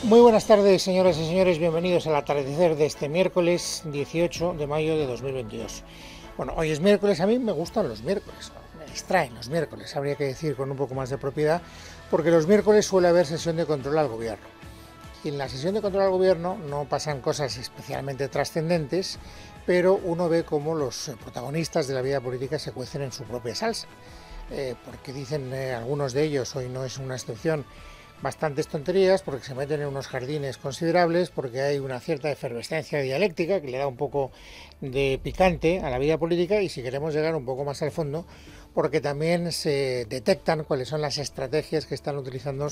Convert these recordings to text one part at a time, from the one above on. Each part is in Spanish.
Muy buenas tardes, señoras y señores, bienvenidos al atardecer de este miércoles 18 de mayo de 2022. Bueno, hoy es miércoles, a mí me gustan los miércoles, me distraen los miércoles, habría que decir con un poco más de propiedad, porque los miércoles suele haber sesión de control al gobierno. Y en la sesión de control al gobierno no pasan cosas especialmente trascendentes, pero uno ve cómo los protagonistas de la vida política se cuecen en su propia salsa. Porque dicen algunos de ellos, hoy no es una excepción, bastantes tonterías, porque se meten en unos jardines considerables, porque hay una cierta efervescencia dialéctica que le da un poco de picante a la vida política, y si queremos llegar un poco más al fondo, porque también se detectan cuáles son las estrategias que están utilizando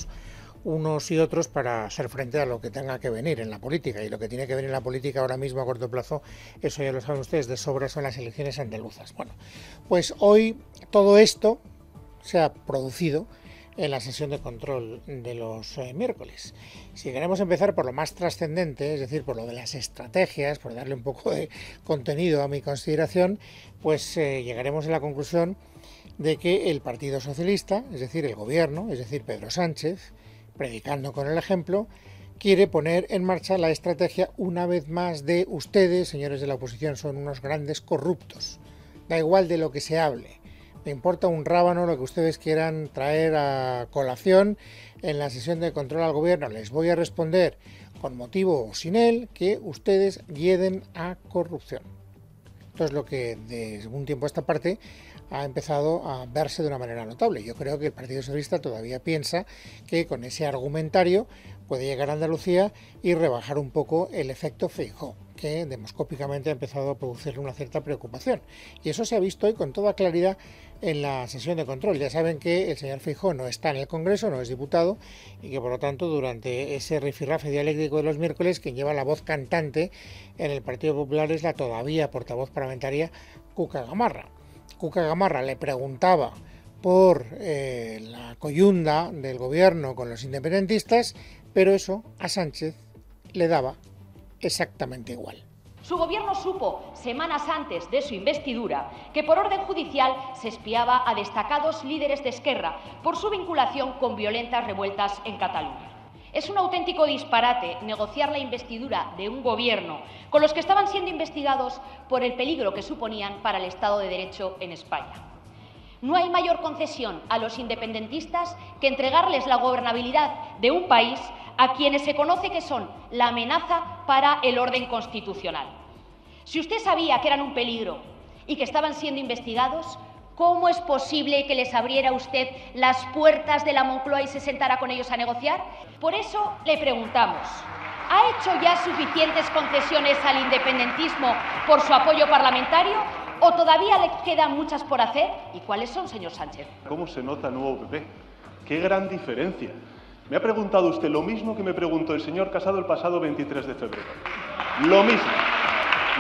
unos y otros para hacer frente a lo que tenga que venir en la política. Y lo que tiene que venir en la política ahora mismo a corto plazo, eso ya lo saben ustedes de sobra, son las elecciones andaluzas. Bueno, pues hoy todo esto se ha producido en la sesión de control de los miércoles. Si queremos empezar por lo más trascendente, es decir, por lo de las estrategias, por darle un poco de contenido a mi consideración, pues llegaremos a la conclusión de que el Partido Socialista, es decir, el gobierno, es decir, Pedro Sánchez, predicando con el ejemplo, quiere poner en marcha la estrategia una vez más de ustedes, señores de la oposición, son unos grandes corruptos. Da igual de lo que se hable. Me importa un rábano lo que ustedes quieran traer a colación en la sesión de control al gobierno. Les voy a responder, con motivo o sin él, que ustedes hieden a corrupción. Esto es lo que desde un tiempo a esta parte ha empezado a verse de una manera notable. Yo creo que el Partido Socialista todavía piensa que con ese argumentario puede llegar a Andalucía y rebajar un poco el efecto Feijóo, que demoscópicamente ha empezado a producir una cierta preocupación. Y eso se ha visto hoy con toda claridad en la sesión de control. Ya saben que el señor Feijóo no está en el Congreso, no es diputado, y que por lo tanto durante ese rifirrafe dialéctico de los miércoles, quien lleva la voz cantante en el Partido Popular es la todavía portavoz parlamentaria Cuca Gamarra. Cuca Gamarra le preguntaba por la coyunda del gobierno con los independentistas, pero eso a Sánchez le daba exactamente igual. Su gobierno supo, semanas antes de su investidura, que por orden judicial se espiaba a destacados líderes de Esquerra por su vinculación con violentas revueltas en Cataluña. Es un auténtico disparate negociar la investidura de un gobierno con los que estaban siendo investigados por el peligro que suponían para el Estado de Derecho en España. No hay mayor concesión a los independentistas que entregarles la gobernabilidad de un país a quienes se conoce que son la amenaza para el orden constitucional. Si usted sabía que eran un peligro y que estaban siendo investigados, ¿cómo es posible que les abriera usted las puertas de la Moncloa y se sentara con ellos a negociar? Por eso le preguntamos, ¿ha hecho ya suficientes concesiones al independentismo por su apoyo parlamentario o todavía le quedan muchas por hacer? ¿Y cuáles son, señor Sánchez? ¿Cómo se nota el nuevo PP? ¡Qué gran diferencia! Me ha preguntado usted lo mismo que me preguntó el señor Casado el pasado 23 de febrero. Lo mismo.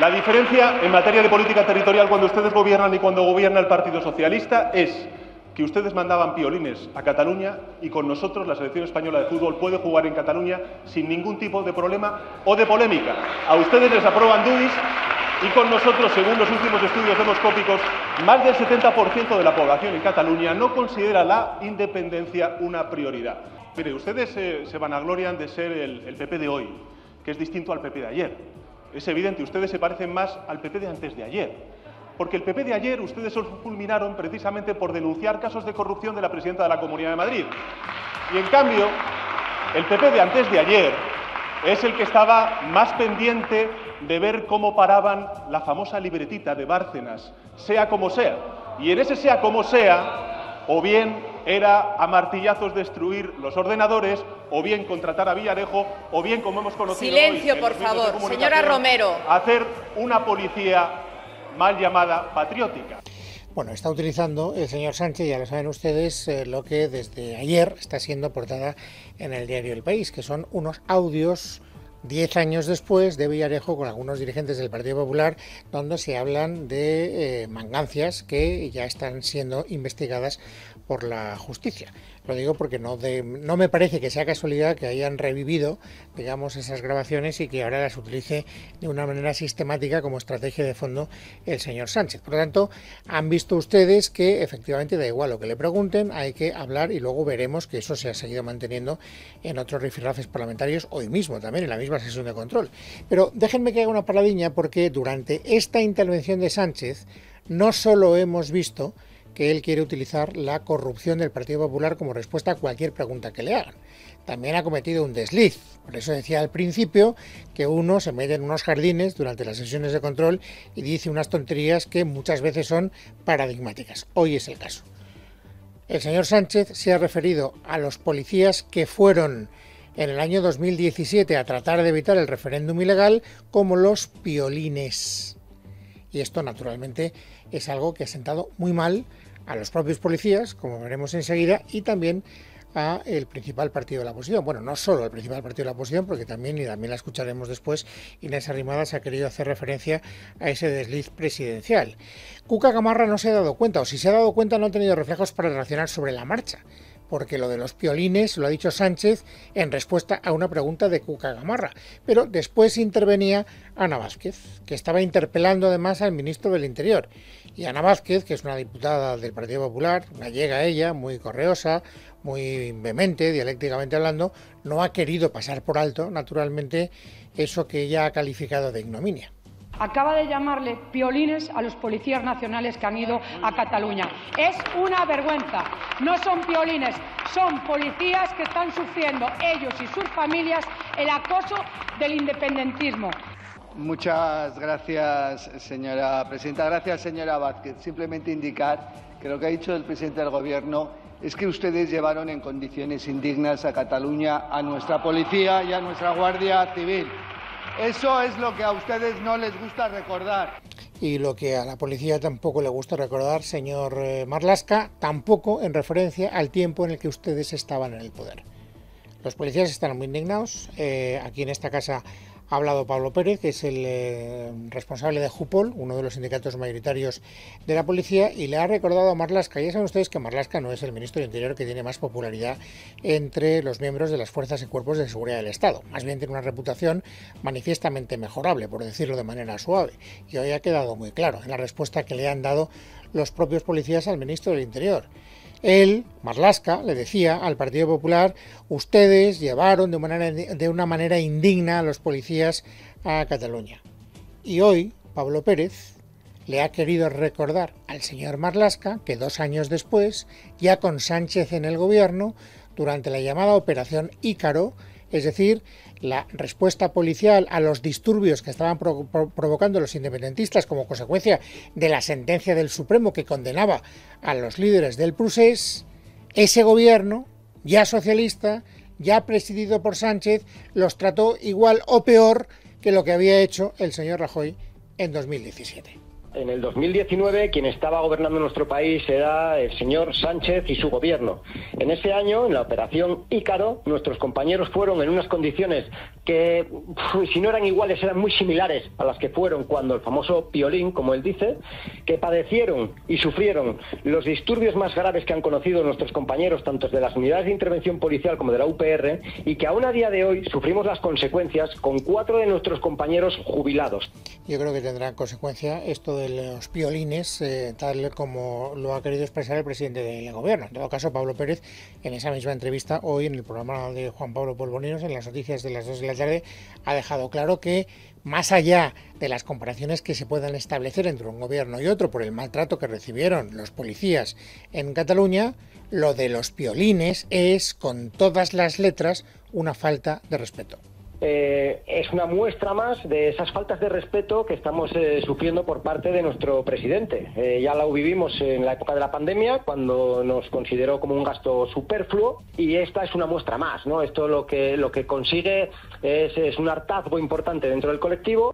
La diferencia en materia de política territorial cuando ustedes gobiernan y cuando gobierna el Partido Socialista es que ustedes mandaban piolines a Cataluña y con nosotros la selección española de fútbol puede jugar en Cataluña sin ningún tipo de problema o de polémica. A ustedes les aprueban DUIs y con nosotros, según los últimos estudios demoscópicos, más del 70% de la población en Cataluña no considera la independencia una prioridad. Mire, ustedes se vanaglorian de ser el PP de hoy, que es distinto al PP de ayer. Es evidente, ustedes se parecen más al PP de antes de ayer. Porque el PP de ayer ustedes os fulminaron precisamente por denunciar casos de corrupción de la presidenta de la Comunidad de Madrid. Y en cambio, el PP de antes de ayer es el que estaba más pendiente de ver cómo paraban la famosa libretita de Bárcenas, sea como sea. Y en ese sea como sea, o bien era a martillazos destruir los ordenadores, o bien contratar a Villarejo, o bien, como hemos conocido Silencio, hoy, por favor, señora Romero. Hacer una policía mal llamada patriótica. Bueno, está utilizando el señor Sánchez, ya lo saben ustedes, lo que desde ayer está siendo portada en el diario El País, que son unos audios 10 años después de Villarejo con algunos dirigentes del Partido Popular, donde se hablan de mangancias que ya están siendo investigadas por la justicia. Lo digo porque no me parece que sea casualidad que hayan revivido, digamos, esas grabaciones y que ahora las utilice de una manera sistemática como estrategia de fondo el señor Sánchez. Por lo tanto, han visto ustedes que efectivamente da igual lo que le pregunten, hay que hablar y luego veremos que eso se ha seguido manteniendo en otros rifirrafes parlamentarios hoy mismo, también en la misma sesión de control. Pero déjenme que haga una paradiña porque durante esta intervención de Sánchez no solo hemos visto que él quiere utilizar la corrupción del Partido Popular como respuesta a cualquier pregunta que le hagan. También ha cometido un desliz. Por eso decía al principio que uno se mete en unos jardines durante las sesiones de control y dice unas tonterías que muchas veces son paradigmáticas. Hoy es el caso. El señor Sánchez se ha referido a los policías que fueron en el año 2017 a tratar de evitar el referéndum ilegal como los piolines. Y esto, naturalmente, es algo que ha sentado muy mal a los propios policías, como veremos enseguida, y también a el principal partido de la oposición. Bueno, no solo al principal partido de la oposición, porque también, y también la escucharemos después, Inés Arrimadas ha querido hacer referencia a ese desliz presidencial. Cuca Gamarra no se ha dado cuenta, o si se ha dado cuenta no ha tenido reflejos para reaccionar sobre la marcha, porque lo de los piolines lo ha dicho Sánchez en respuesta a una pregunta de Cuca Gamarra. Pero después intervenía Ana Vázquez, que estaba interpelando además al ministro del Interior. Y Ana Vázquez, que es una diputada del Partido Popular, gallega ella, muy correosa, muy vehemente, dialécticamente hablando, no ha querido pasar por alto, naturalmente, eso que ella ha calificado de ignominia. Acaba de llamarle piolines a los policías nacionales que han ido a Cataluña. Es una vergüenza. No son piolines, son policías que están sufriendo, ellos y sus familias, el acoso del independentismo. Muchas gracias, señora presidenta. Gracias, señora Vázquez. Simplemente indicar que lo que ha dicho el presidente del Gobierno es que ustedes llevaron en condiciones indignas a Cataluña a nuestra policía y a nuestra Guardia Civil. Eso es lo que a ustedes no les gusta recordar. Y lo que a la policía tampoco le gusta recordar, señor Marlaska, tampoco en referencia al tiempo en el que ustedes estaban en el poder. Los policías están muy indignados. Aquí en esta casa ha hablado Pablo Pérez, que es el responsable de Jupol, uno de los sindicatos mayoritarios de la policía, y le ha recordado a Marlaska. Ya saben ustedes que Marlaska no es el ministro de Interior que tiene más popularidad entre los miembros de las fuerzas y cuerpos de seguridad del Estado. Más bien tiene una reputación manifiestamente mejorable, por decirlo de manera suave. Y hoy ha quedado muy claro en la respuesta que le han dado los propios policías al ministro del Interior. Él, Marlaska, le decía al Partido Popular: ustedes llevaron de una manera indigna a los policías a Cataluña. Y hoy, Pablo Pérez le ha querido recordar al señor Marlaska que 2 años después, ya con Sánchez en el gobierno, durante la llamada Operación Ícaro, es decir, la respuesta policial a los disturbios que estaban provocando los independentistas como consecuencia de la sentencia del Supremo que condenaba a los líderes del Procés, ese gobierno, ya socialista, ya presidido por Sánchez, los trató igual o peor que lo que había hecho el señor Rajoy en 2017. En el 2019 quien estaba gobernando nuestro país era el señor Sánchez y su gobierno. En ese año, en la operación Ícaro, nuestros compañeros fueron en unas condiciones que, si no eran iguales, eran muy similares a las que fueron cuando el famoso piolín, como él dice, que padecieron y sufrieron los disturbios más graves que han conocido nuestros compañeros, tanto de las unidades de intervención policial como de la UPR, y que aún a día de hoy sufrimos las consecuencias con 4 de nuestros compañeros jubilados. Yo creo que tendrá consecuencia esto de los piolines, tal como lo ha querido expresar el presidente del gobierno. En todo caso, Pablo Pérez, en esa misma entrevista hoy en el programa de Juan Pablo Polvorinos, en las noticias de las 2 de la tarde, ha dejado claro que, más allá de las comparaciones que se puedan establecer entre un gobierno y otro por el maltrato que recibieron los policías en Cataluña, lo de los piolines es, con todas las letras, una falta de respeto. Es una muestra más de esas faltas de respeto que estamos sufriendo por parte de nuestro presidente. Ya lo vivimos en la época de la pandemia, cuando nos consideró como un gasto superfluo, y esta es una muestra más, ¿no? Esto lo que consigue es un hartazgo importante dentro del colectivo.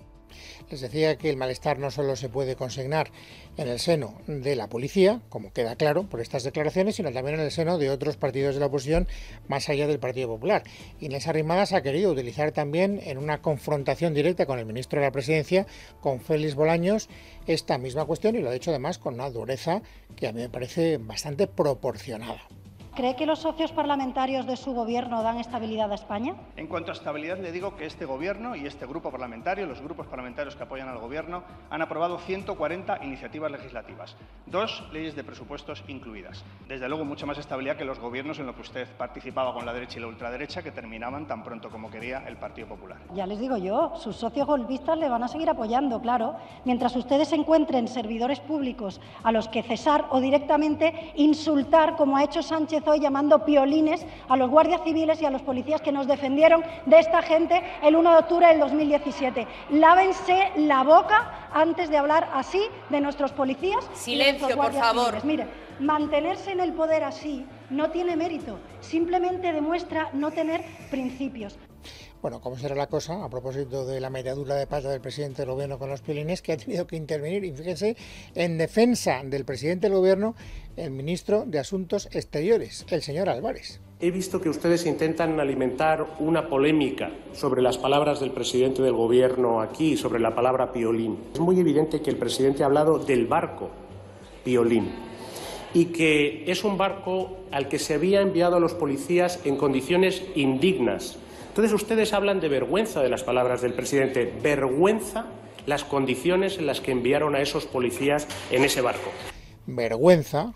Les decía que el malestar no solo se puede consignar en el seno de la policía, como queda claro por estas declaraciones, sino también en el seno de otros partidos de la oposición más allá del Partido Popular. Inés Arrimadas ha querido utilizar también en una confrontación directa con el ministro de la Presidencia, con Félix Bolaños, esta misma cuestión, y lo ha hecho además con una dureza que a mí me parece bastante proporcionada. ¿Cree que los socios parlamentarios de su Gobierno dan estabilidad a España? En cuanto a estabilidad, le digo que este Gobierno y este grupo parlamentario, los grupos parlamentarios que apoyan al Gobierno, han aprobado 140 iniciativas legislativas, 2 leyes de presupuestos incluidas. Desde luego, mucha más estabilidad que los gobiernos en los que usted participaba con la derecha y la ultraderecha, que terminaban tan pronto como quería el Partido Popular. Ya les digo yo, sus socios golpistas le van a seguir apoyando, claro, mientras ustedes encuentren servidores públicos a los que cesar o directamente insultar, como ha hecho Sánchez hoy, llamando piolines a los guardias civiles y a los policías que nos defendieron de esta gente el 1 de octubre del 2017. Lávense la boca antes de hablar así de nuestros policías. Silencio, por favor. Civiles. Mire, mantenerse en el poder así no tiene mérito, simplemente demuestra no tener principios. Bueno, ¿cómo será la cosa? A propósito de la metedura de pata del presidente del Gobierno con los piolines, que ha tenido que intervenir, y fíjense, en defensa del presidente del Gobierno, el ministro de Asuntos Exteriores, el señor Álvarez. He visto que ustedes intentan alimentar una polémica sobre las palabras del presidente del Gobierno aquí, sobre la palabra piolín. Es muy evidente que el presidente ha hablado del barco piolín y que es un barco al que se había enviado a los policías en condiciones indignas. Entonces ustedes hablan de vergüenza de las palabras del presidente. Vergüenza las condiciones en las que enviaron a esos policías en ese barco. Vergüenza,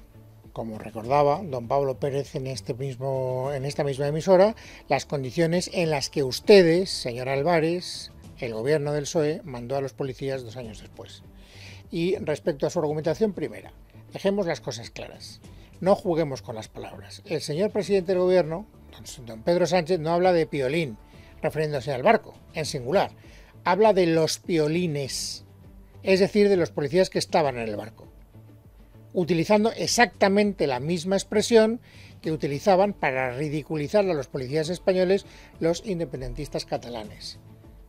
como recordaba don Pablo Pérez en esta misma emisora, las condiciones en las que ustedes, señor Álvarez, el gobierno del PSOE, mandó a los policías 2 años después. Y respecto a su argumentación, primera, dejemos las cosas claras. No juguemos con las palabras. El señor presidente del gobierno, don Pedro Sánchez, no habla de piolín, refiriéndose al barco, en singular. Habla de los piolines, es decir, de los policías que estaban en el barco, utilizando exactamente la misma expresión que utilizaban para ridiculizar a los policías españoles los independentistas catalanes.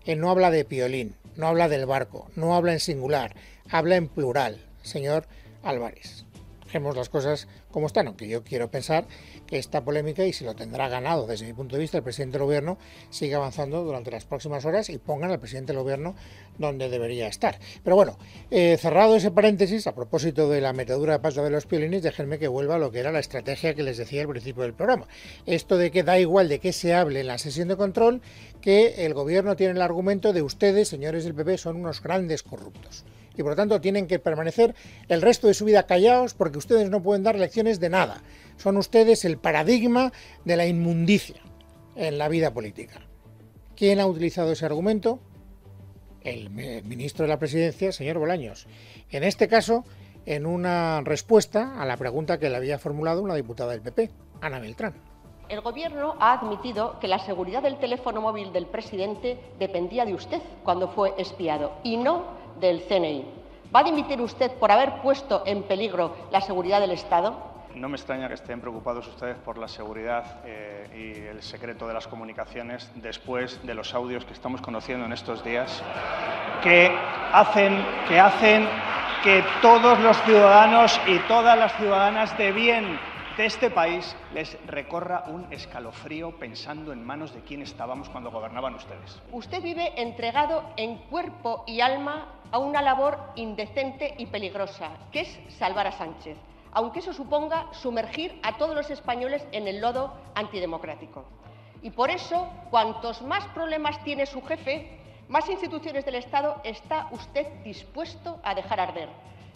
Él no habla de piolín, no habla del barco, no habla en singular, habla en plural, señor Álvarez. Dejemos las cosas como están, aunque yo quiero pensar que esta polémica, y si lo tendrá ganado desde mi punto de vista el presidente del gobierno, sigue avanzando durante las próximas horas y pongan al presidente del gobierno donde debería estar. Pero bueno, cerrado ese paréntesis, a propósito de la metedura de pata de los piolines, déjenme que vuelva a lo que era la estrategia que les decía al principio del programa. Esto de que da igual de qué se hable en la sesión de control, que el gobierno tiene el argumento de ustedes, señores del PP, son unos grandes corruptos. Y por lo tanto tienen que permanecer el resto de su vida callados porque ustedes no pueden dar lecciones de nada. Son ustedes el paradigma de la inmundicia en la vida política. ¿Quién ha utilizado ese argumento? El ministro de la Presidencia, señor Bolaños. En este caso, en una respuesta a la pregunta que le había formulado una diputada del PP, Ana Beltrán. El Gobierno ha admitido que la seguridad del teléfono móvil del presidente dependía de usted cuando fue espiado y no del CNI. ¿Va a dimitir usted por haber puesto en peligro la seguridad del Estado? No me extraña que estén preocupados ustedes por la seguridad y el secreto de las comunicaciones después de los audios que estamos conociendo en estos días, que hacen que todos los ciudadanos y todas las ciudadanas de bien de este país les recorra un escalofrío pensando en manos de quién estábamos cuando gobernaban ustedes. Usted vive entregado en cuerpo y alma a una labor indecente y peligrosa, que es salvar a Sánchez, aunque eso suponga sumergir a todos los españoles en el lodo antidemocrático. Y por eso, cuantos más problemas tiene su jefe, más instituciones del Estado está usted dispuesto a dejar arder.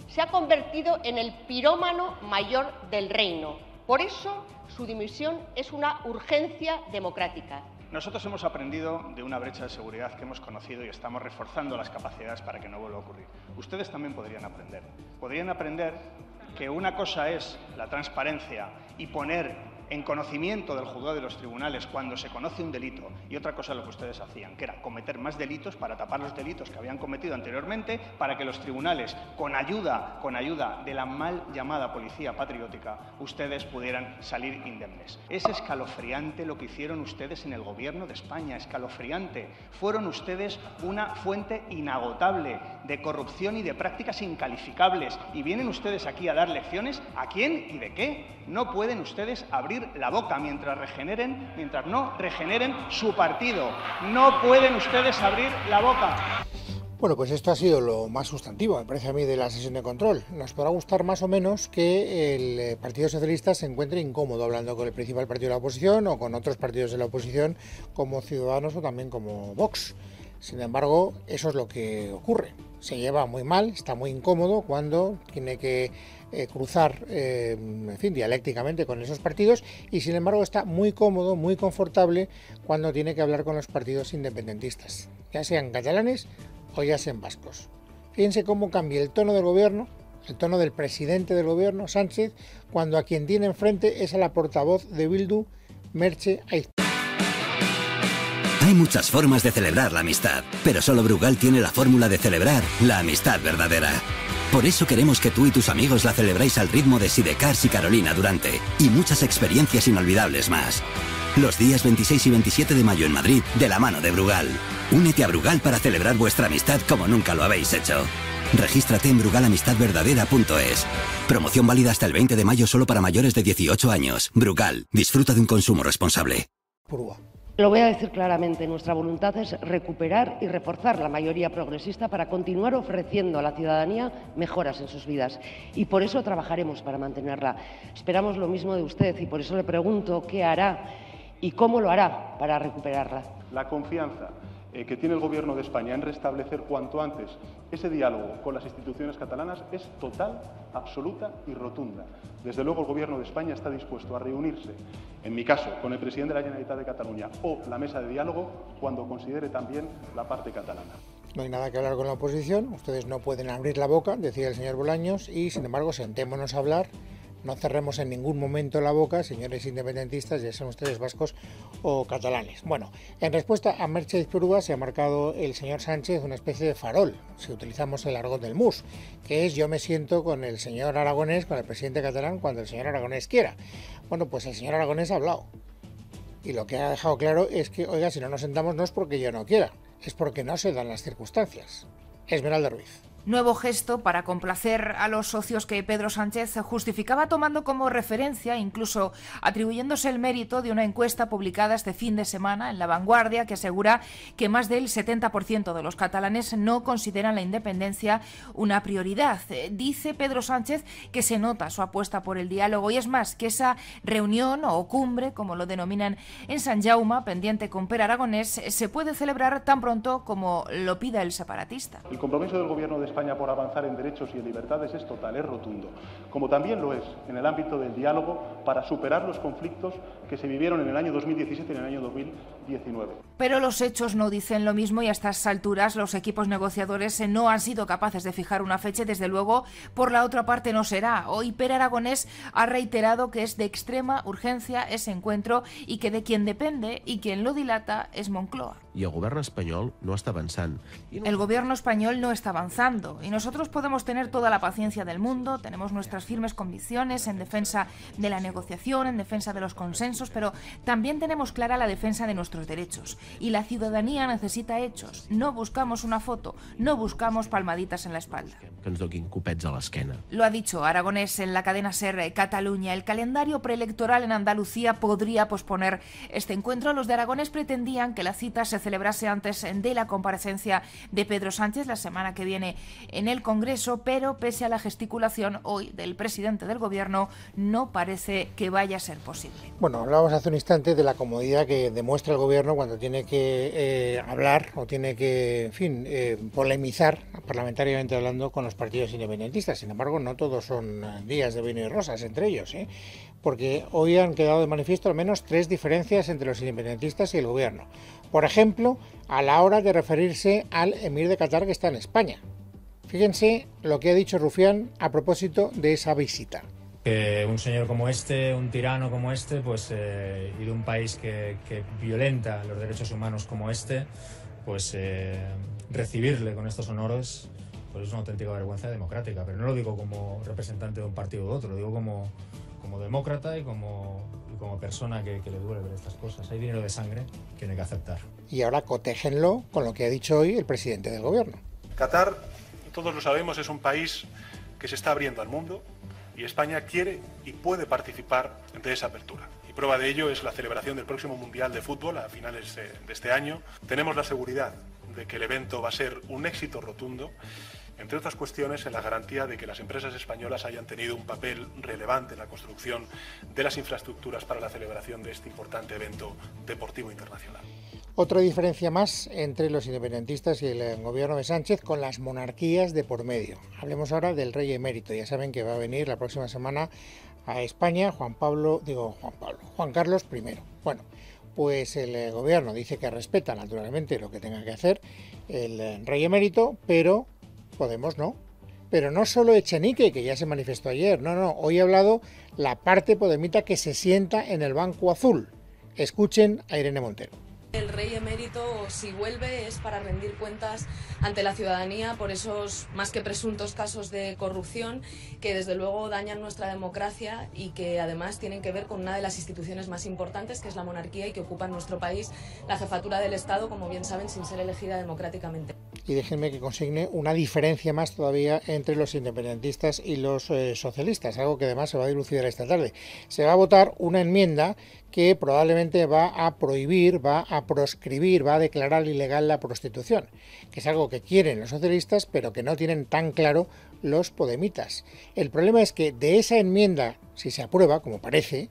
Se ha convertido en el pirómano mayor del reino. Por eso, su dimisión es una urgencia democrática. Nosotros hemos aprendido de una brecha de seguridad que hemos conocido y estamos reforzando las capacidades para que no vuelva a ocurrir. Ustedes también podrían aprender. Podrían aprender que una cosa es la transparencia y poner en conocimiento del juzgado de los tribunales cuando se conoce un delito, y otra cosa lo que ustedes hacían, que era cometer más delitos para tapar los delitos que habían cometido anteriormente, para que los tribunales, con ayuda de la mal llamada policía patriótica, ustedes pudieran salir indemnes. Es escalofriante lo que hicieron ustedes en el Gobierno de España, escalofriante. Fueron ustedes una fuente inagotable de corrupción y de prácticas incalificables. Y vienen ustedes aquí a dar lecciones. ¿A quién y de qué? No pueden ustedes abrir la boca mientras no regeneren su partido. No pueden ustedes abrir la boca. Bueno, pues esto ha sido lo más sustantivo, me parece a mí, de la sesión de control. Nos podrá gustar más o menos que el Partido Socialista se encuentre incómodo hablando con el principal partido de la oposición o con otros partidos de la oposición como Ciudadanos o también como Vox. Sin embargo, eso es lo que ocurre. Se lleva muy mal, está muy incómodo cuando tiene que cruzar, dialécticamente con esos partidos, y sin embargo está muy cómodo, muy confortable cuando tiene que hablar con los partidos independentistas, ya sean catalanes o ya sean vascos. Fíjense cómo cambia el tono del gobierno, el tono del presidente del gobierno, Sánchez, cuando a quien tiene enfrente es a la portavoz de Bildu, Merche Aizpuru. Hay muchas formas de celebrar la amistad, pero solo Brugal tiene la fórmula de celebrar la amistad verdadera. Por eso queremos que tú y tus amigos la celebréis al ritmo de Sidecars y Carolina Durante, y muchas experiencias inolvidables más. Los días 26 y 27 de mayo en Madrid, de la mano de Brugal. Únete a Brugal para celebrar vuestra amistad como nunca lo habéis hecho. Regístrate en brugalamistadverdadera.es. Promoción válida hasta el 20 de mayo solo para mayores de 18 años. Brugal, disfruta de un consumo responsable. Lo voy a decir claramente, nuestra voluntad es recuperar y reforzar la mayoría progresista para continuar ofreciendo a la ciudadanía mejoras en sus vidas. Y por eso trabajaremos para mantenerla. Esperamos lo mismo de usted y por eso le pregunto qué hará y cómo lo hará para recuperarla. La confianza que tiene el Gobierno de España en restablecer cuanto antes ese diálogo con las instituciones catalanas es total, absoluta y rotunda. Desde luego el Gobierno de España está dispuesto a reunirse, en mi caso, con el presidente de la Generalitat de Cataluña o la mesa de diálogo cuando considere también la parte catalana. No hay nada que hablar con la oposición, ustedes no pueden abrir la boca, decía el señor Bolaños, y sin embargo sentémonos a hablar. No cerremos en ningún momento la boca, señores independentistas, ya sean ustedes vascos o catalanes. Bueno, en respuesta a Merche Aizpuru se ha marcado el señor Sánchez una especie de farol, si utilizamos el argot del MUS, que es yo me siento con el señor Aragonés, con el presidente catalán, cuando el señor Aragonés quiera. Bueno, pues el señor Aragonés ha hablado. Y lo que ha dejado claro es que, oiga, si no nos sentamos no es porque yo no quiera, es porque no se dan las circunstancias. Esmeralda Ruiz. Nuevo gesto para complacer a los socios que Pedro Sánchez justificaba tomando como referencia, incluso atribuyéndose el mérito de una encuesta publicada este fin de semana en La Vanguardia que asegura que más del 70% de los catalanes no consideran la independencia una prioridad. Dice Pedro Sánchez que se nota su apuesta por el diálogo y es más, que esa reunión o cumbre, como lo denominan en Sant Jaume, pendiente con Pere Aragonés, se puede celebrar tan pronto como lo pida el separatista. El compromiso del Gobierno de España por avanzar en derechos y en libertades es total, es rotundo, como también lo es en el ámbito del diálogo para superar los conflictos que se vivieron en el año 2017 y en el año 2019. Pero los hechos no dicen lo mismo y a estas alturas los equipos negociadores no han sido capaces de fijar una fecha y desde luego por la otra parte no será. Hoy Pere Aragonés ha reiterado que es de extrema urgencia ese encuentro y que de quien depende y quien lo dilata es Moncloa. Y el gobierno español no está avanzando. El gobierno español no está avanzando y nosotros podemos tener toda la paciencia del mundo, tenemos nuestras firmes convicciones en defensa de la negociación, en defensa de los consensos, pero también tenemos clara la defensa de nuestros derechos y la ciudadanía necesita hechos. No buscamos una foto, no buscamos palmaditas en la espalda. Que ens donin copets a l'esquena. Lo ha dicho Aragonés en la cadena SER Cataluña. El calendario preelectoral en Andalucía podría posponer este encuentro. Los de Aragonés pretendían que la cita se celebrase antes de la comparecencia de Pedro Sánchez la semana que viene en el Congreso, pero pese a la gesticulación hoy del presidente del Gobierno, no parece que vaya a ser posible. Bueno, hablábamos hace un instante de la comodidad que demuestra el Gobierno cuando tiene que hablar o tiene que, en fin, polemizar, parlamentariamente hablando, con los partidos independentistas. Sin embargo, no todos son días de vino y rosas entre ellos, porque hoy han quedado de manifiesto al menos 3 diferencias entre los independentistas y el Gobierno. Por ejemplo, a la hora de referirse al emir de Qatar que está en España. Fíjense lo que ha dicho Rufián a propósito de esa visita. que un señor como este, un tirano como este, pues y de un país que violenta los derechos humanos como este, pues recibirle con estos honores pues es una auténtica vergüenza democrática. Pero no lo digo como representante de un partido u otro, lo digo como demócrata y como persona que le duele ver estas cosas. Hay dinero de sangre que no hay que aceptar. Y ahora cotéjenlo con lo que ha dicho hoy el presidente del gobierno. Qatar, todos lo sabemos, es un país que se está abriendo al mundo y España quiere y puede participar de esa apertura. Y prueba de ello es la celebración del próximo Mundial de Fútbol a finales de este año. Tenemos la seguridad de que el evento va a ser un éxito rotundo, entre otras cuestiones en la garantía de que las empresas españolas hayan tenido un papel relevante en la construcción de las infraestructuras para la celebración de este importante evento deportivo internacional. Otra diferencia más entre los independentistas y el gobierno de Sánchez con las monarquías de por medio. Hablemos ahora del rey emérito. Ya saben que va a venir la próxima semana a España Juan Carlos I. Bueno, pues el gobierno dice que respeta naturalmente lo que tenga que hacer el rey emérito, pero Podemos no. Pero no solo Echenique, que ya se manifestó ayer, no, hoy ha hablado la parte podemita que se sienta en el banco azul. Escuchen a Irene Montero. El rey emérito, si vuelve, es para rendir cuentas ante la ciudadanía por esos más que presuntos casos de corrupción que desde luego dañan nuestra democracia y que además tienen que ver con una de las instituciones más importantes, que es la monarquía, y que ocupa en nuestro país la jefatura del Estado, como bien saben, sin ser elegida democráticamente. Y déjenme que consigne una diferencia más todavía entre los independentistas y los socialistas, algo que además se va a dilucidar esta tarde. Se va a votar una enmienda que probablemente va a prohibir, va a proscribir, va a declarar ilegal la prostitución, que es algo que quieren los socialistas, pero que no tienen tan claro los podemitas. El problema es que de esa enmienda, si se aprueba, como parece,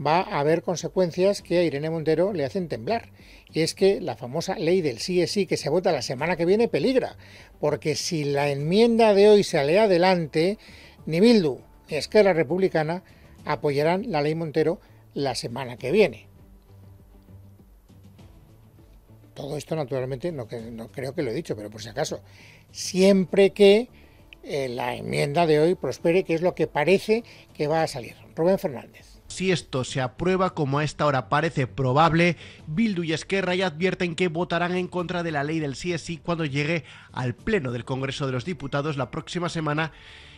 va a haber consecuencias que a Irene Montero le hacen temblar. Y es que la famosa ley del sí es sí, que se vota la semana que viene, peligra, porque si la enmienda de hoy sale adelante, ni Bildu ni Esquerra Republicana apoyarán la ley Montero la semana que viene. Todo esto naturalmente no creo que lo he dicho, pero por si acaso, siempre que la enmienda de hoy prospere, que es lo que parece que va a salir. Rubén Fernández. Si esto se aprueba, como a esta hora parece probable, Bildu y Esquerra ya advierten que votarán en contra de la ley del sí es sí cuando llegue al Pleno del Congreso de los Diputados la próxima semana.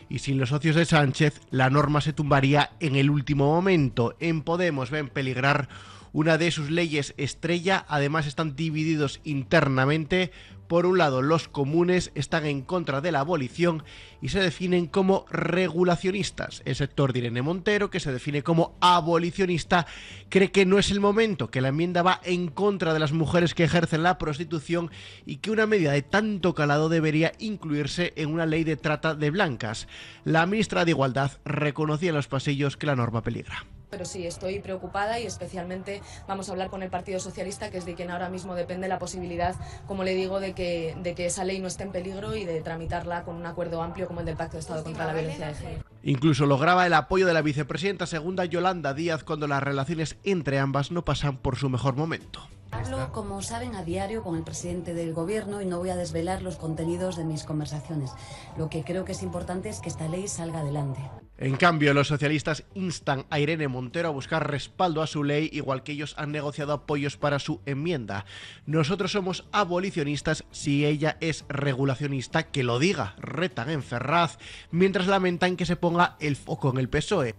Y sin los socios de Sánchez, la norma se tumbaría en el último momento. En Podemos ven peligrar una de sus leyes estrella. Además están divididos internamente. Por un lado, los comunes están en contra de la abolición y se definen como regulacionistas. El sector de Irene Montero, que se define como abolicionista, cree que no es el momento, que la enmienda va en contra de las mujeres que ejercen la prostitución y que una medida de tanto calado debería incluirse en una ley de trata de blancas. La ministra de Igualdad reconocía en los pasillos que la norma peligra. Pero sí, estoy preocupada y especialmente vamos a hablar con el Partido Socialista, que es de quien ahora mismo depende la posibilidad, como le digo, de que esa ley no esté en peligro y de tramitarla con un acuerdo amplio como el del Pacto de Estado contra la violencia de género. Incluso lograba el apoyo de la vicepresidenta segunda Yolanda Díaz cuando las relaciones entre ambas no pasan por su mejor momento. Hablo, como saben, a diario con el presidente del gobierno y no voy a desvelar los contenidos de mis conversaciones. Lo que creo que es importante es que esta ley salga adelante. En cambio, los socialistas instan a Irene Montero a buscar respaldo a su ley, igual que ellos han negociado apoyos para su enmienda. Nosotros somos abolicionistas si ella es regulacionista, que lo diga, retan en Ferraz, mientras lamentan que se ponga el foco en el PSOE.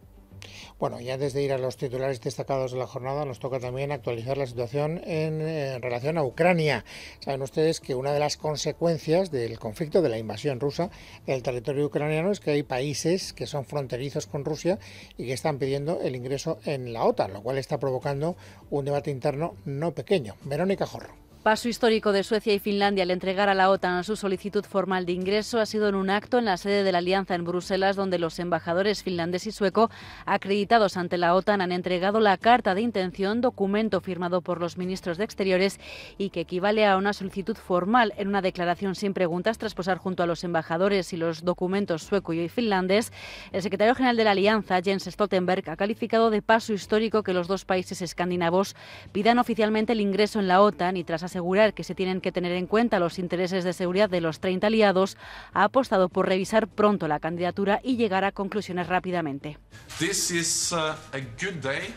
Bueno, y antes de ir a los titulares destacados de la jornada, nos toca también actualizar la situación en relación a Ucrania. Saben ustedes que una de las consecuencias del conflicto, de la invasión rusa del territorio ucraniano, es que hay países que son fronterizos con Rusia y que están pidiendo el ingreso en la OTAN, lo cual está provocando un debate interno no pequeño. Verónica Jorro. Paso histórico de Suecia y Finlandia al entregar a la OTAN su solicitud formal de ingreso ha sido en un acto en la sede de la Alianza en Bruselas, donde los embajadores finlandés y sueco acreditados ante la OTAN han entregado la carta de intención, documento firmado por los ministros de Exteriores y que equivale a una solicitud formal. En una declaración sin preguntas, tras posar junto a los embajadores y los documentos sueco y finlandés, el secretario general de la Alianza, Jens Stoltenberg, ha calificado de paso histórico que los dos países escandinavos pidan oficialmente el ingreso en la OTAN y tras asegurar que se tienen que tener en cuenta los intereses de seguridad de los 30 aliados, ha apostado por revisar pronto la candidatura y llegar a conclusiones rápidamente.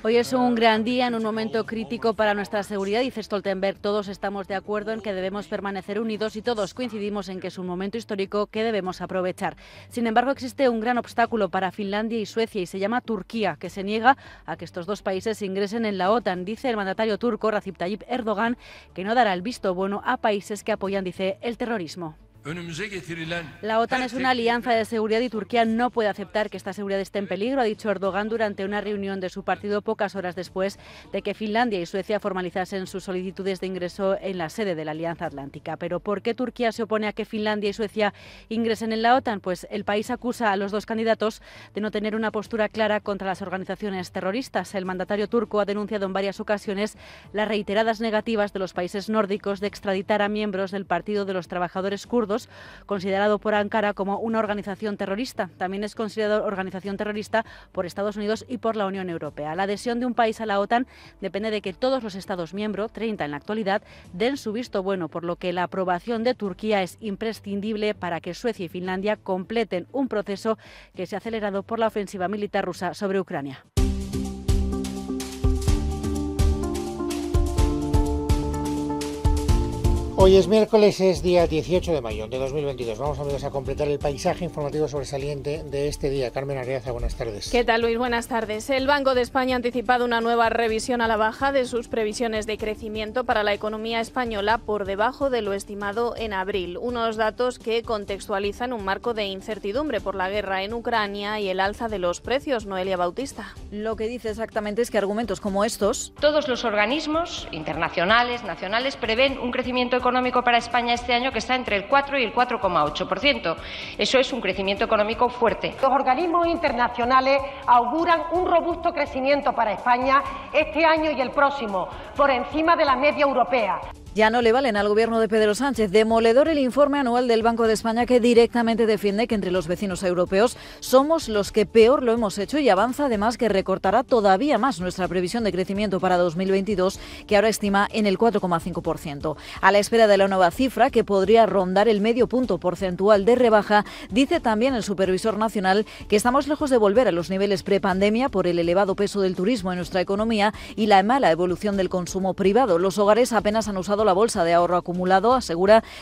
Hoy es un gran día en un momento crítico para nuestra seguridad, dice Stoltenberg. Todos estamos de acuerdo en que debemos permanecer unidos y todos coincidimos en que es un momento histórico que debemos aprovechar. Sin embargo, existe un gran obstáculo para Finlandia y Suecia y se llama Turquía, que se niega a que estos dos países ingresen en la OTAN. Dice el mandatario turco Recep Tayyip Erdogan que no dará el visto bueno a países que apoyan, dice, el terrorismo. La OTAN es una alianza de seguridad y Turquía no puede aceptar que esta seguridad esté en peligro, ha dicho Erdogan durante una reunión de su partido pocas horas después de que Finlandia y Suecia formalizasen sus solicitudes de ingreso en la sede de la Alianza Atlántica. Pero ¿por qué Turquía se opone a que Finlandia y Suecia ingresen en la OTAN? Pues el país acusa a los dos candidatos de no tener una postura clara contra las organizaciones terroristas. El mandatario turco ha denunciado en varias ocasiones las reiteradas negativas de los países nórdicos de extraditar a miembros del Partido de los Trabajadores Kurdos, considerado por Ankara como una organización terrorista. También es considerado organización terrorista por Estados Unidos y por la Unión Europea. La adhesión de un país a la OTAN depende de que todos los Estados miembros, 30 en la actualidad, den su visto bueno, por lo que la aprobación de Turquía es imprescindible para que Suecia y Finlandia completen un proceso que se ha acelerado por la ofensiva militar rusa sobre Ucrania. Hoy es miércoles, es día 18 de mayo de 2022. Vamos, amigos, a completar el paisaje informativo sobresaliente de este día. Carmen Arriaza, buenas tardes. ¿Qué tal, Luis? Buenas tardes. El Banco de España ha anticipado una nueva revisión a la baja de sus previsiones de crecimiento para la economía española por debajo de lo estimado en abril. Unos datos que contextualizan un marco de incertidumbre por la guerra en Ucrania y el alza de los precios. Noelia Bautista. Lo que dice exactamente es que argumentos como estos... Todos los organismos internacionales, nacionales, prevén un crecimiento económico para España este año que está entre el 4 y el 4,8%. Eso es un crecimiento económico fuerte. Los organismos internacionales auguran un robusto crecimiento para España este año y el próximo, por encima de la media europea. Ya no le valen al gobierno de Pedro Sánchez. Demoledor el informe anual del Banco de España que directamente defiende que entre los vecinos europeos somos los que peor lo hemos hecho y avanza además que recortará todavía más nuestra previsión de crecimiento para 2022, que ahora estima en el 4,5%. A la espera de la nueva cifra, que podría rondar el medio punto porcentual de rebaja, dice también el supervisor nacional que estamos lejos de volver a los niveles prepandemia por el elevado peso del turismo en nuestra economía y la mala evolución del consumo privado. Los hogares apenas han usado la bolsa de ahorro acumulado,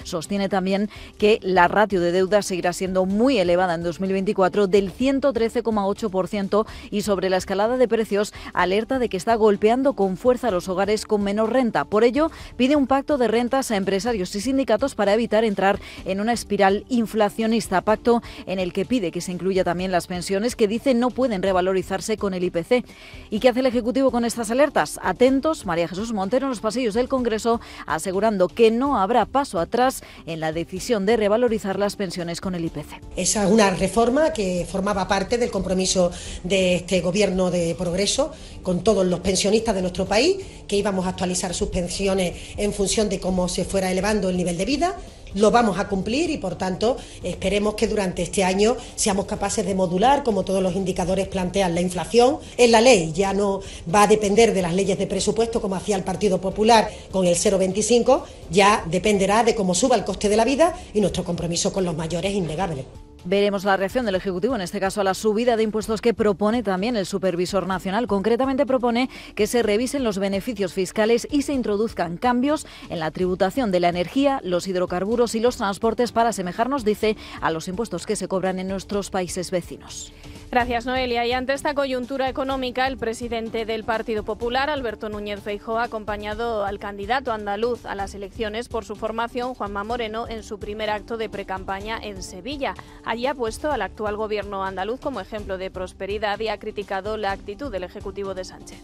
sostiene también que la ratio de deuda seguirá siendo muy elevada en 2024 del 113,8% y sobre la escalada de precios alerta de que está golpeando con fuerza a los hogares con menor renta. Por ello, pide un pacto de rentas a empresarios y sindicatos para evitar entrar en una espiral inflacionista, pacto en el que pide que se incluya también las pensiones que dice no pueden revalorizarse con el IPC. ¿Y qué hace el Ejecutivo con estas alertas? Atentos, María Jesús Montero en los pasillos del Congreso asegurando que no habrá paso atrás en la decisión de revalorizar las pensiones con el IPC. Esa es una reforma que formaba parte del compromiso de este Gobierno de Progreso con todos los pensionistas de nuestro país, que íbamos a actualizar sus pensiones en función de cómo se fuera elevando el nivel de vida. Lo vamos a cumplir y, por tanto, esperemos que durante este año seamos capaces de modular, como todos los indicadores plantean, la inflación en la ley. Ya no va a depender de las leyes de presupuesto, como hacía el Partido Popular con el 0,25, ya dependerá de cómo suba el coste de la vida y nuestro compromiso con los mayores es innegable. Veremos la reacción del Ejecutivo, en este caso a la subida de impuestos que propone también el Supervisor Nacional. Concretamente propone que se revisen los beneficios fiscales y se introduzcan cambios en la tributación de la energía, los hidrocarburos y los transportes para asemejarnos, dice, a los impuestos que se cobran en nuestros países vecinos. Gracias, Noelia. Y ante esta coyuntura económica, el presidente del Partido Popular, Alberto Núñez Feijóo, ha acompañado al candidato andaluz a las elecciones por su formación, Juanma Moreno, en su primer acto de precampaña en Sevilla. Allí ha puesto al actual gobierno andaluz como ejemplo de prosperidad y ha criticado la actitud del Ejecutivo de Sánchez.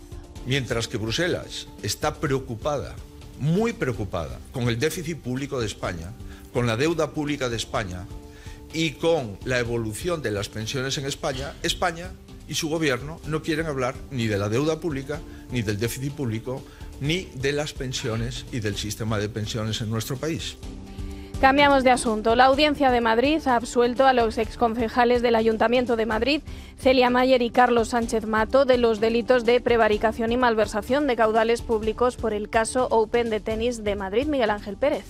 Mientras que Bruselas está preocupada, muy preocupada, con el déficit público de España, con la deuda pública de España y con la evolución de las pensiones en España, España y su gobierno no quieren hablar ni de la deuda pública, ni del déficit público, ni de las pensiones y del sistema de pensiones en nuestro país. Cambiamos de asunto. La Audiencia de Madrid ha absuelto a los exconcejales del Ayuntamiento de Madrid Celia Mayer y Carlos Sánchez Mato de los delitos de prevaricación y malversación de caudales públicos por el caso Open de tenis de Madrid. Miguel Ángel Pérez.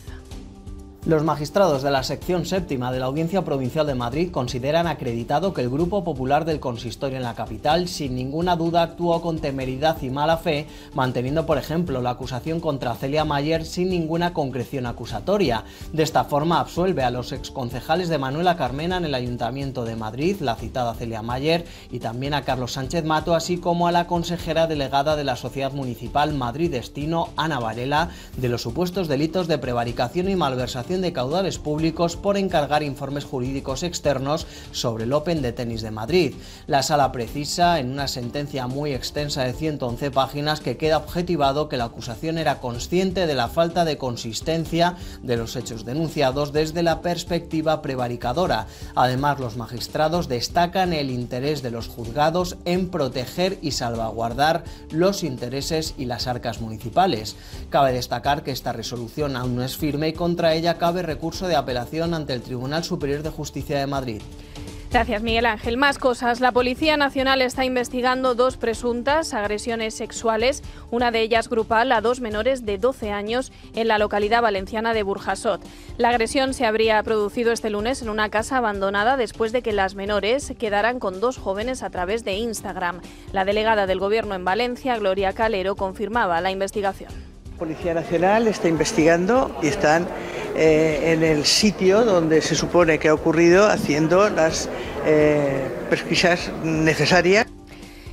Los magistrados de la sección séptima de la Audiencia Provincial de Madrid consideran acreditado que el Grupo Popular del Consistorio en la capital sin ninguna duda actuó con temeridad y mala fe, manteniendo por ejemplo la acusación contra Celia Mayer sin ninguna concreción acusatoria. De esta forma absuelve a los exconcejales de Manuela Carmena en el Ayuntamiento de Madrid, la citada Celia Mayer, y también a Carlos Sánchez Mato, así como a la consejera delegada de la Sociedad Municipal Madrid Destino, Ana Varela, de los supuestos delitos de prevaricación y malversación de caudales públicos por encargar informes jurídicos externos sobre el Open de tenis de Madrid. La Sala precisa en una sentencia muy extensa de 111 páginas que queda objetivado que la acusación era consciente de la falta de consistencia de los hechos denunciados desde la perspectiva prevaricadora. Además, los magistrados destacan el interés de los juzgados en proteger y salvaguardar los intereses y las arcas municipales. Cabe destacar que esta resolución aún no es firme y contra ella cabe recurso de apelación ante el Tribunal Superior de Justicia de Madrid. Gracias, Miguel Ángel. Más cosas. La Policía Nacional está investigando 2 presuntas agresiones sexuales, una de ellas grupal, a 2 menores de 12 años en la localidad valenciana de Burjasot. La agresión se habría producido este lunes en una casa abandonada después de que las menores quedaran con 2 jóvenes a través de Instagram. La delegada del Gobierno en Valencia, Gloria Calero, confirmaba la investigación. La Policía Nacional está investigando y están en el sitio donde se supone que ha ocurrido haciendo las pesquisas necesarias.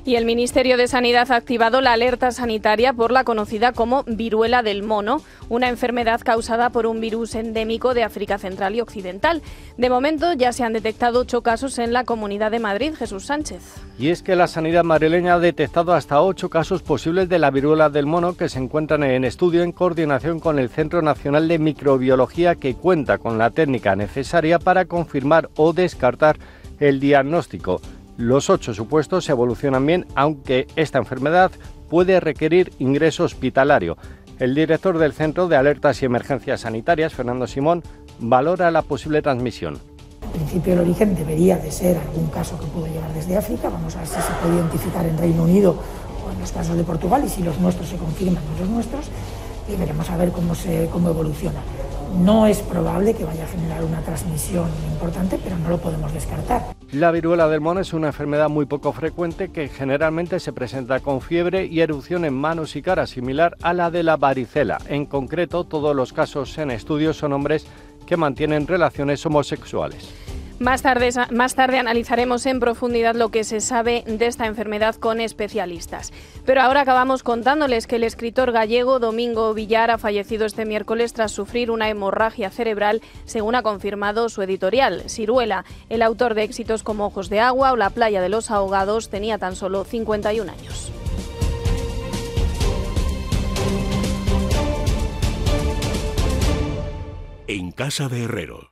Y el Ministerio de Sanidad ha activado la alerta sanitaria por la conocida como viruela del mono, una enfermedad causada por un virus endémico de África Central y Occidental. De momento ya se han detectado 8 casos en la Comunidad de Madrid. Jesús Sánchez. Y es que la sanidad madrileña ha detectado hasta 8 casos posibles de la viruela del mono que se encuentran en estudio en coordinación con el Centro Nacional de Microbiología, que cuenta con la técnica necesaria para confirmar o descartar el diagnóstico. Los 8 supuestos evolucionan bien, aunque esta enfermedad puede requerir ingreso hospitalario. El director del Centro de Alertas y Emergencias Sanitarias, Fernando Simón, valora la posible transmisión. En principio el origen debería de ser algún caso que pudo llegar desde África. Vamos a ver si se puede identificar en Reino Unido o en los casos de Portugal, y si los nuestros se confirman en los nuestros, y veremos a ver cómo evoluciona. No es probable que vaya a generar una transmisión importante, pero no lo podemos descartar. La viruela del mono es una enfermedad muy poco frecuente que generalmente se presenta con fiebre y erupción en manos y cara, similar a la de la varicela. En concreto, todos los casos en estudio son hombres que mantienen relaciones homosexuales. Más tarde analizaremos en profundidad lo que se sabe de esta enfermedad con especialistas. Pero ahora acabamos contándoles que el escritor gallego Domingo Villar ha fallecido este miércoles tras sufrir una hemorragia cerebral, según ha confirmado su editorial. Siruela, el autor de éxitos como Ojos de Agua o La playa de los ahogados, tenía tan solo 51 años. En casa de Herrero.